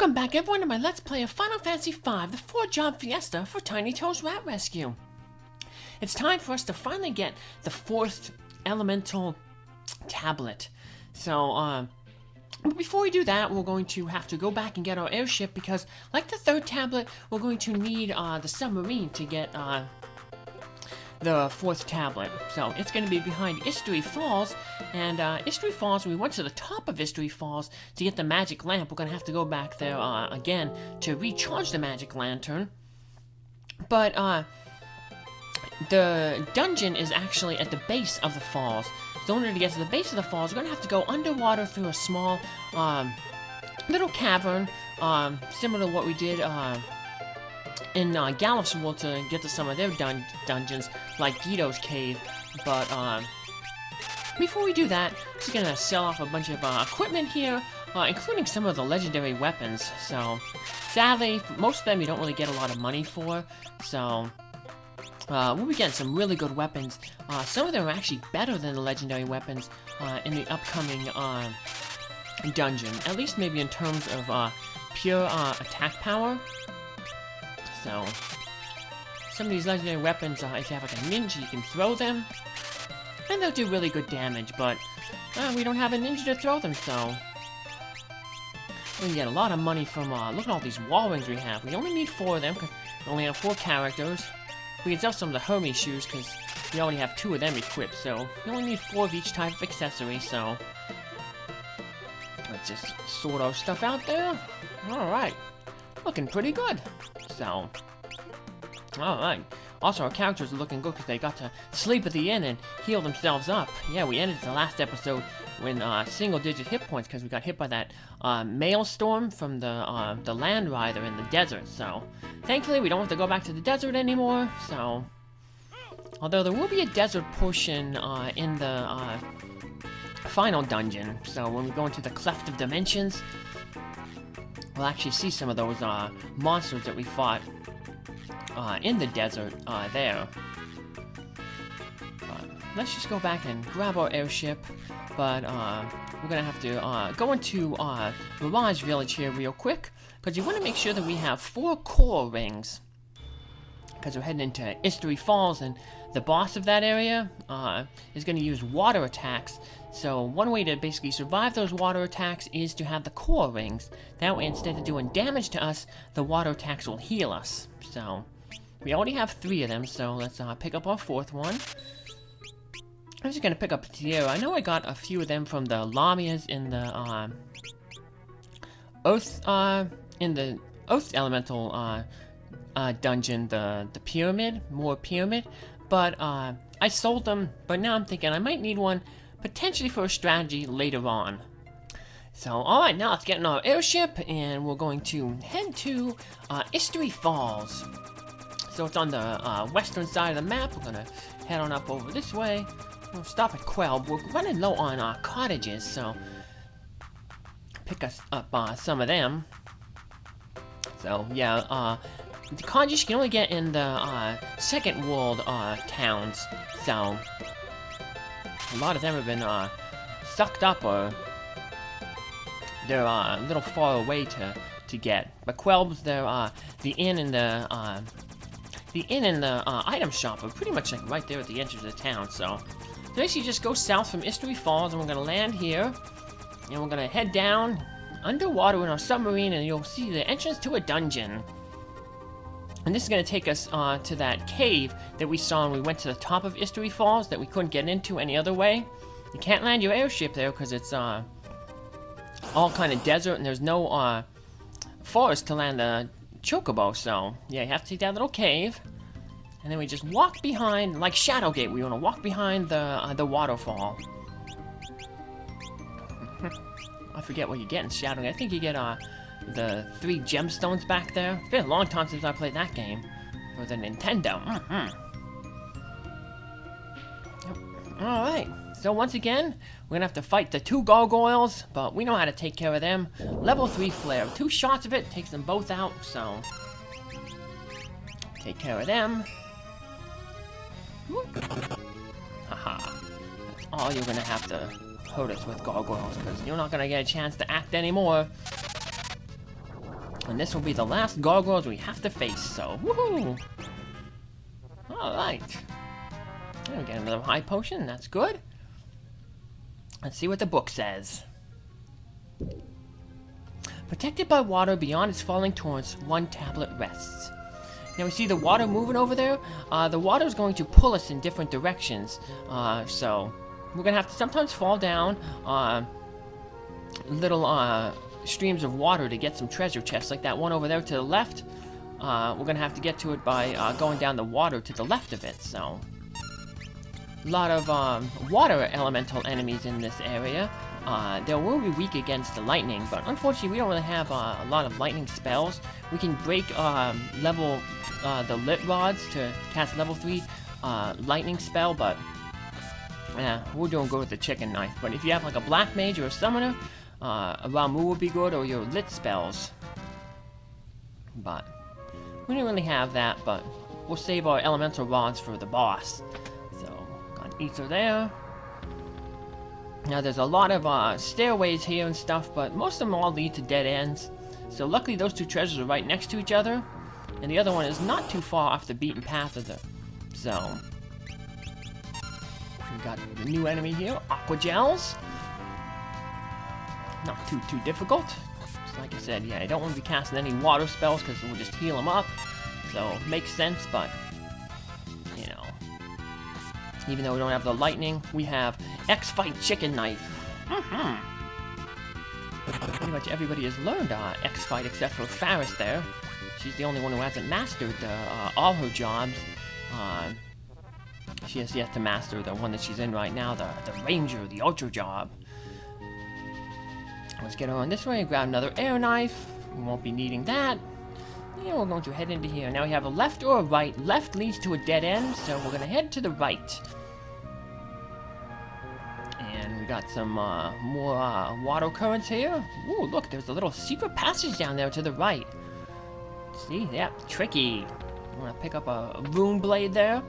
Welcome back everyone to my Let's Play of Final Fantasy V, the 4-job Fiesta for TnyToe's Rat Rescue. It's time for us to finally get the 4th elemental tablet. So, but before we do that, we're going to have to go back and get our airship because, like the 3rd tablet, we're going to need the submarine to get the 4th tablet. So it's going to be behind Istory Falls, and Istory Falls, we went to the top of Istory Falls to get the magic lamp. We're going to have to go back there again to recharge the magic lantern. But the dungeon is actually at the base of the falls. So in order to get to the base of the falls, we're going to have to go underwater through a small little cavern, similar to what we did in Gallup's World to get to some of their dungeons, like Guido's Cave. But before we do that, I'm just gonna sell off a bunch of equipment here, including some of the legendary weapons. So, sadly, most of them you don't really get a lot of money for. So, we'll be getting some really good weapons. Some of them are actually better than the legendary weapons in the upcoming dungeon. At least maybe in terms of pure attack power. So, some of these legendary weapons, if you have like a ninja, you can throw them, and they'll do really good damage, but we don't have a ninja to throw them, so we can get a lot of money from, look at all these wall rings we have. We only need 4 of them, because we only have 4 characters. We can sell some of the Hermes shoes, because we already have 2 of them equipped, so we only need 4 of each type of accessory, so let's just sort our stuff out there. Alright. Looking pretty good. So, alright. Also, our characters are looking good because they got to sleep at the inn and heal themselves up. Yeah, we ended the last episode when single-digit hit points because we got hit by that maelstrom from the Land Rider in the desert. So, thankfully, we don't have to go back to the desert anymore. So, although there will be a desert portion in the final dungeon. So, when we go into the Cleft of Dimensions, we'll actually see some of those monsters that we fought in the desert there. Let's just go back and grab our airship, but we're gonna have to go into Mirage Village here real quick, because you want to make sure that we have 4 core rings, because we're heading into Istory Falls, and the boss of that area is going to use water attacks. So one way to basically survive those water attacks is to have the core rings. That way, instead of doing damage to us, the water attacks will heal us. So we already have 3 of them, so let's pick up our 4th one. I'm just going to pick up Tierra. I know I got a few of them from the Lamias in the Earth Elemental dungeon, the pyramid, more pyramid. But I sold them, but now I'm thinking I might need one potentially for a strategy later on. So, alright, now let's get in our airship, and we're going to head to Istory Falls. So it's on the western side of the map. We're going to head on up over this way. We'll stop at Quell. We're running low on cottages, so pick us up some of them. So, yeah, the cottages you can only get in the second world towns, so a lot of them have been sucked up, or they're a little far away to get. But Quelbs, they're the inn and the item shop are pretty much like right there at the entrance of the town. So basically, just go south from Istory Falls, and we're gonna land here, and we're gonna head down underwater in our submarine, and you'll see the entrance to a dungeon. And this is going to take us to that cave that we saw when we went to the top of Istory Falls that we couldn't get into any other way. You can't land your airship there because it's all kind of desert, and there's no forest to land a chocobo. So, yeah, you have to take that little cave. And then we just walk behind, like Shadowgate, we want to walk behind the waterfall. I forget what you get in Shadowgate. I think you get the 3 gemstones back there. It's been a long time since I played that game for the Nintendo. Alright, so once again, we're gonna have to fight the 2 gargoyles, but we know how to take care of them. Level 3 flare. 2 shots of it takes them both out, so take care of them. Haha. That's all you're gonna have to hurt us with gargoyles, because you're not gonna get a chance to act anymore. And this will be the last gargoyles we have to face, so woohoo! Alright. We get another high potion, that's good. Let's see what the book says. Protected by water beyond its falling torrents, one tablet rests. Now we see the water moving over there. The water is going to pull us in different directions. So we're going to have to sometimes fall down little streams of water to get some treasure chests, like that one over there to the left. We're going to have to get to it by going down the water to the left of it, so... A lot of water elemental enemies in this area. They will be weak against the lightning, but unfortunately we don't really have a lot of lightning spells. We can break the lit rods to cast level 3 lightning spell, but yeah, we're doing good with the chicken knife. But if you have like a black mage or a summoner, a Ramu would be good, or your lit spells. But we don't really have that, but we'll save our elemental rods for the boss. So, got an ether there. Now there's a lot of stairways here and stuff, but most of them all lead to dead ends. So luckily those two treasures are right next to each other, and the other one is not too far off the beaten path of the zone. We got the new enemy here, Aqua Gels. Not too difficult. Just like I said, yeah, I don't want to be casting any water spells because we'll just heal them up. So makes sense, but you know, even though we don't have the lightning, we have X-Fight Chicken Knife. Pretty much everybody has learned X-Fight except for Faris there. She's the only one who hasn't mastered all her jobs. She has yet to master the one that she's in right now, the Ranger, the Ultra job. Let's get on this way and grab another air knife. We won't be needing that. Yeah, we're going to head into here. Now we have a left or a right. Left leads to a dead end, so we're going to head to the right. And we got some more water currents here. Ooh, look, there's a little secret passage down there to the right. See? Yeah, tricky. I'm going to pick up a rune blade there.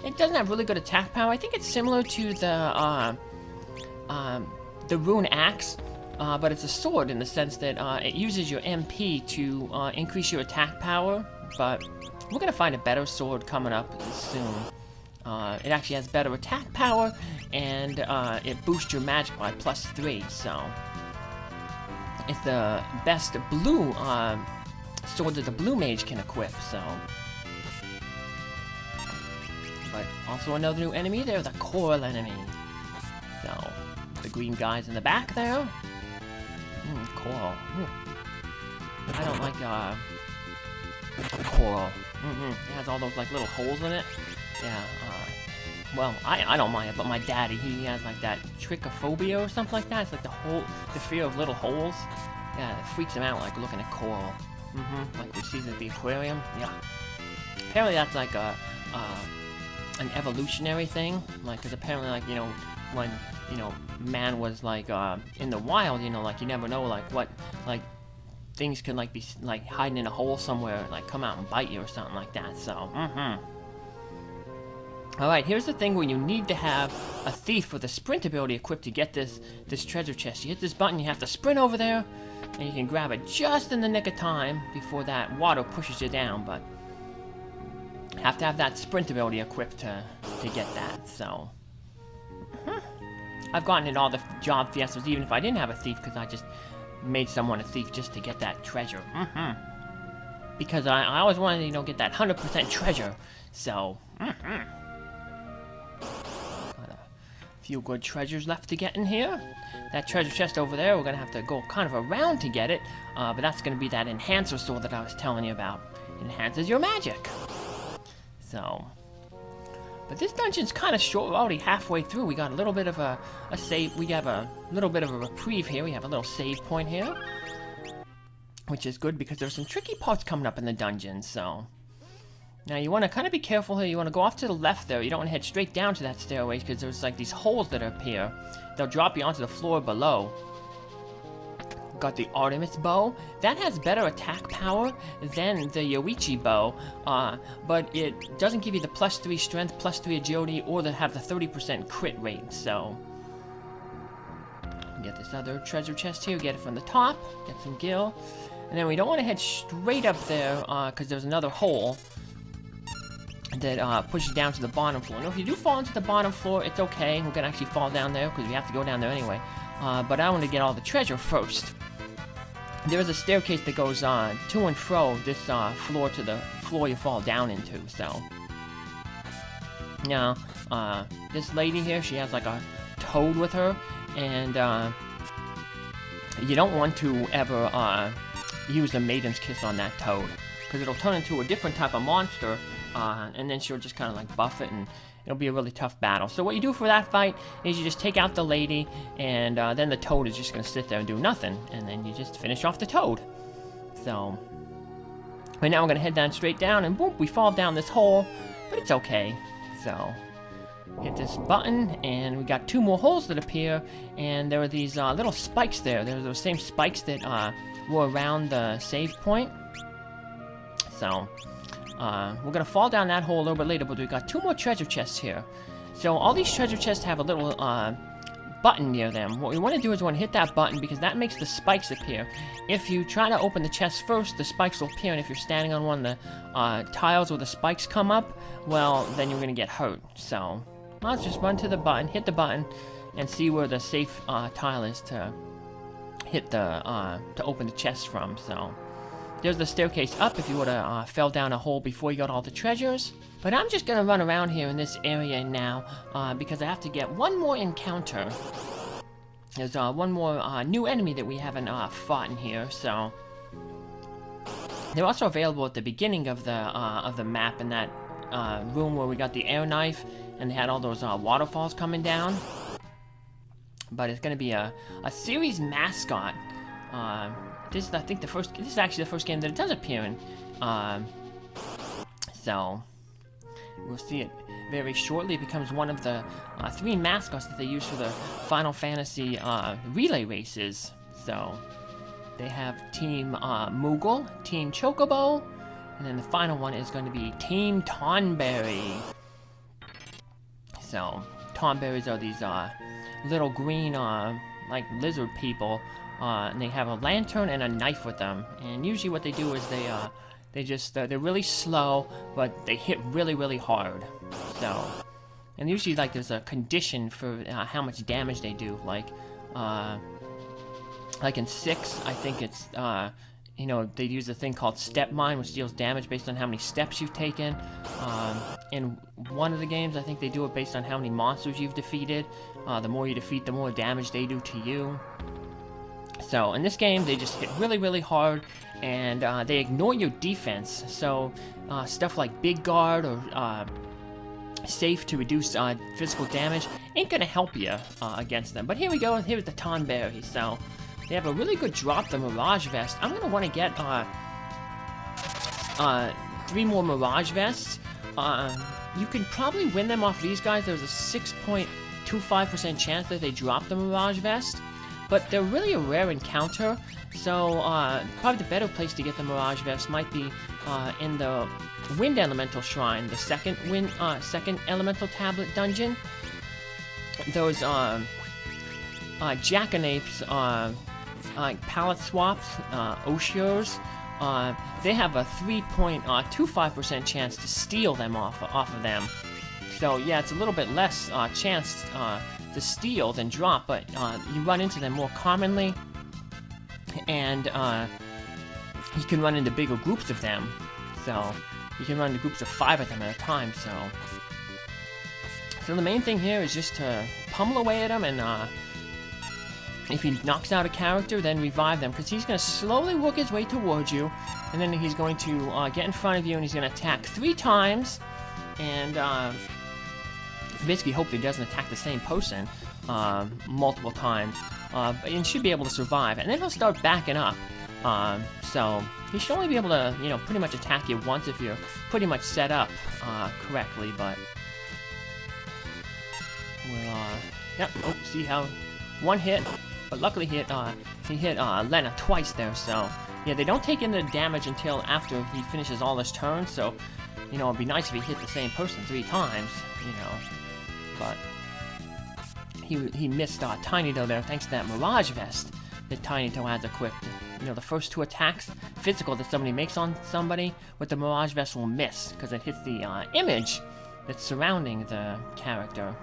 It doesn't have really good attack power. I think it's similar to the rune axe. But it's a sword in the sense that it uses your MP to increase your attack power, but we're going to find a better sword coming up soon. It actually has better attack power, and it boosts your magic by +3, so it's the best blue sword that the blue mage can equip, so. But also another new enemy there, the coral enemy. So, the green guys in the back there. Coral. I don't like coral. It has all those like little holes in it. Yeah. Well, I don't mind it, but my daddy, he has like that trichophobia or something like that. It's like the fear of little holes. Yeah, it freaks him out like looking at coral. Like we see at the aquarium. Yeah. Apparently that's like an evolutionary thing. Like, cause apparently like, you know, when, you know, man was like in the wild, you know, like you never know like what like things could like be like hiding in a hole somewhere and like come out and bite you or something like that. So alright, here's the thing where you need to have a thief with a sprint ability equipped to get this treasure chest. You hit this button, you have to sprint over there, and you can grab it just in the nick of time before that water pushes you down, but have to have that sprint ability equipped to get that. So I've gotten in all the job fiestas, even if I didn't have a thief, because I just made someone a thief just to get that treasure. Because I always wanted to, you know, get that 100% treasure. So, got a few good treasures left to get in here. That treasure chest over there, we're going to have to go kind of around to get it. But that's going to be that enhancer sword that I was telling you about. Enhances your magic. So... But this dungeon's kind of short. We're already halfway through. We got a little bit of a save. We have a little bit of a reprieve here. We have a little save point here, which is good because there's some tricky parts coming up in the dungeon. So now you want to kind of be careful here. You want to go off to the left there. You don't want to head straight down to that stairway because there's like these holes that appear. They'll drop you onto the floor below. Got the Artemis bow. That has better attack power than the Yoichi bow, but it doesn't give you the +3 strength, +3 agility, or have the 30% crit rate, so... Get this other treasure chest here, get it from the top, get some gil. And then we don't want to head straight up there, because there's another hole that pushes down to the bottom floor. Now, if you do fall into the bottom floor, it's okay. We're gonna actually fall down there because we have to go down there anyway. But I want to get all the treasure first. There is a staircase that goes to and fro this floor to the floor you fall down into. So now, this lady here, she has like a toad with her, and you don't want to ever use the Maiden's Kiss on that toad, because it'll turn into a different type of monster, and then she'll just kind of like buff it, and it'll be a really tough battle. So what you do for that fight is you just take out the lady, and then the toad is just going to sit there and do nothing, and then you just finish off the toad. So, right now we're going to head down straight down, and boom, we fall down this hole, but it's okay. So, hit this button, and we got 2 more holes that appear, and there are these little spikes there. They're those same spikes that were around the save point. So, we're gonna fall down that hole a little bit later, but we've got 2 more treasure chests here. So all these treasure chests have a little button near them. What we want to do is we want to hit that button, because that makes the spikes appear. If you try to open the chest first, the spikes will appear, and if you're standing on one of the tiles where the spikes come up, well, then you're gonna get hurt. So let's just run to the button, hit the button, and see where the safe tile is to hit the to open the chest from. So there's the staircase up if you would have fell down a hole before you got all the treasures. But I'm just gonna run around here in this area now, because I have to get one more encounter. There's one more new enemy that we haven't fought in here, so they're also available at the beginning of the map in that room where we got the air knife, and they had all those waterfalls coming down. But it's gonna be a series mascot. This is, I think, this is actually the first game that it does appear in. So we'll see it very shortly. It becomes one of the 3 mascots that they use for the Final Fantasy relay races. So they have Team Moogle, Team Chocobo, and then the final one is going to be Team Tonberry. So Tonberries are these little green like lizard people. And they have a lantern and a knife with them, and usually what they do is they're really slow, but they hit really, really hard. So, and usually like there's a condition for how much damage they do. Like in 6, I think it's you know, they use a thing called step mine, which deals damage based on how many steps you've taken. In one of the games, I think they do it based on how many monsters you've defeated. The more you defeat, the more damage they do to you. So in this game, they just hit really, really hard, and they ignore your defense. So stuff like Big Guard or Safe to reduce physical damage ain't gonna help you against them. But here we go, here's the Tonberry. So they have a really good drop, the Mirage Vest. I'm gonna want to get 3 more Mirage Vests. You can probably win them off these guys. There's a 6.25% chance that they drop the Mirage Vest. But they're really a rare encounter, so probably the better place to get the Mirage Vest might be in the Wind Elemental Shrine, the second Elemental Tablet dungeon. Those Jackanapes, palette swaps, Oshios, they have a 3.25% chance to steal them off of them. So yeah, it's a little bit less chance to steal than drop, but you run into them more commonly, and you can run into bigger groups of them. So you can run into groups of 5 of them at a time. So the main thing here is just to pummel away at them, and if he knocks out a character, then revive them, because he's going to slowly work his way towards you, and then he's going to get in front of you, and he's going to attack 3 times, and basically hopefully doesn't attack the same person multiple times, and should be able to survive, and then he'll start backing up. So he should only be able to, you know, pretty much attack you once if you're pretty much set up correctly. But we'll yep. Oh, see how 1 hit, but luckily he hit Lenna twice there. So yeah, they don't take in the damage until after he finishes all his turns. So you know, it'd be nice if he hit the same person 3 times. You know. But he missed TnyToe there thanks to that Mirage Vest. that TnyToe has equipped. You know, the first 2 attacks, physical, that somebody makes on somebody with the Mirage Vest will miss, because it hits the image that's surrounding the character.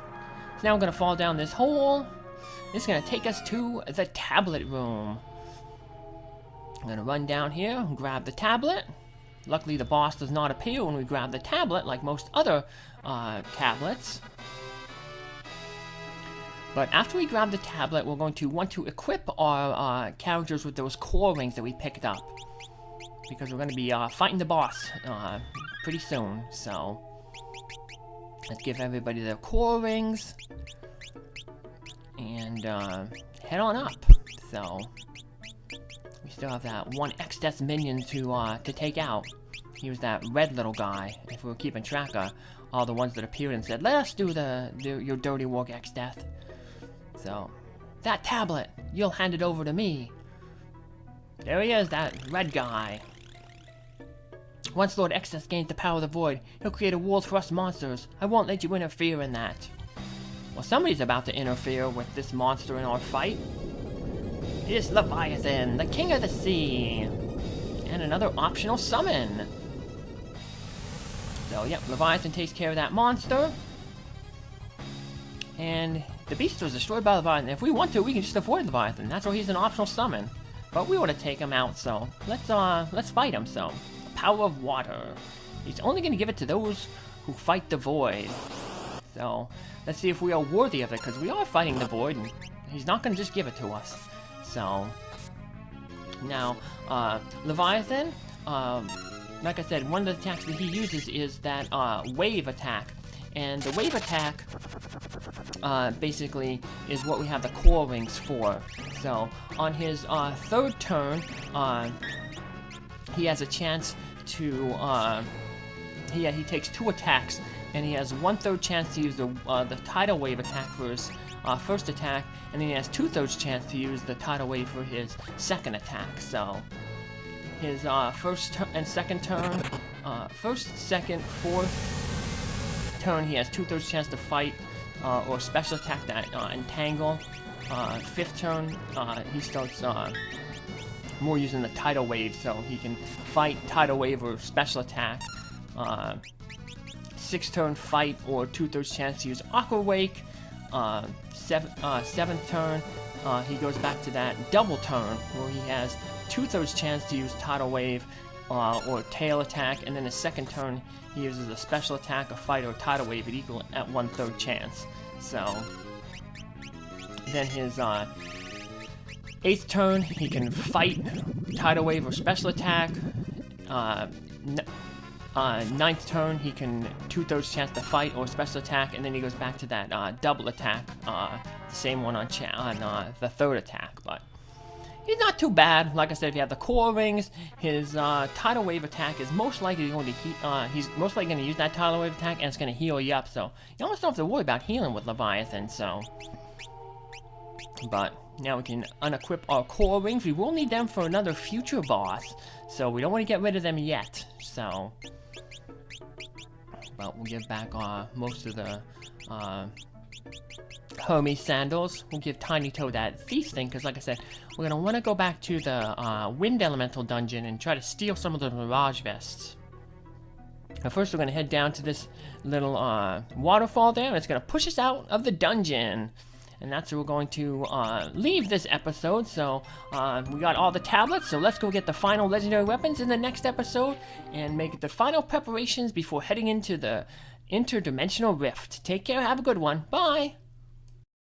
So now we're going to fall down this hole. This is going to take us to the tablet room. I'm going to run down here and grab the tablet. Luckily, the boss does not appear when we grab the tablet, like most other tablets. But after we grab the tablet, we're going to want to equip our characters with those core rings that we picked up. Because we're going to be fighting the boss pretty soon, so let's give everybody their core rings. And head on up. So we still have that one X-Death minion to take out. He was that red little guy. If we were keeping track of all the ones that appeared and said, "Let us do your dirty work, X-Death." So that tablet, you'll hand it over to me. There he is, that red guy. Once Lord X-Death gains the power of the Void, he'll create a world for us monsters. I won't let you interfere in that. Well, somebody's about to interfere with this monster in our fight. It is Leviathan, the King of the Sea. And another optional summon. So, yep, Leviathan takes care of that monster. And the beast was destroyed by Leviathan. If we want to, we can just avoid Leviathan. That's why he's an optional summon. But we want to take him out, so let's fight him. So, the power of water. He's only going to give it to those who fight the Void. So, let's see if we are worthy of it, because we are fighting the Void, and he's not going to just give it to us. So, now, Leviathan, like I said, one of the attacks that he uses is that wave attack. And the wave attack, basically, is what we have the core rings for. So, on his 3rd turn, he has a chance to, he takes 2 attacks, and he has 1/3 chance to use the tidal wave attack for his first attack, and then he has 2/3 chance to use the tidal wave for his second attack. So, his first and second turn, first, second, fourth turn, he has 2/3 chance to fight or special attack that entangle. 5th turn, he starts more using the tidal wave, so he can fight tidal wave or special attack. 6th turn, fight or 2/3 chance to use aqua wake. 7th turn, he goes back to that double turn where he has 2/3 chance to use tidal wave or tail attack, and then his second turn he uses a special attack, a fight, or tidal wave at equal at 1/3 chance. So then his 8th turn he can fight, tidal wave, or special attack. 9th turn he can 2/3 chance to fight or special attack, and then he goes back to that double attack, the same one on the 3rd attack. But he's not too bad. Like I said, if you have the core rings, his tidal wave attack is most likely going to he's most likely going to use that tidal wave attack, and it's going to heal you up. So you almost don't have to worry about healing with Leviathan. So, but now we can unequip our core rings. We will need them for another future boss, so we don't want to get rid of them yet. So, but we'll give back most of the Hermes sandals. We'll give TnyToe that thief thing, because like I said, we're going to want to go back to the wind elemental dungeon and try to steal some of the Mirage Vests. But first we're going to head down to this little waterfall there, and it's going to push us out of the dungeon. And that's where we're going to leave this episode. So we got all the tablets, so let's go get the final legendary weapons in the next episode and make the final preparations before heading into the interdimensional rift. Take care, have a good one, bye!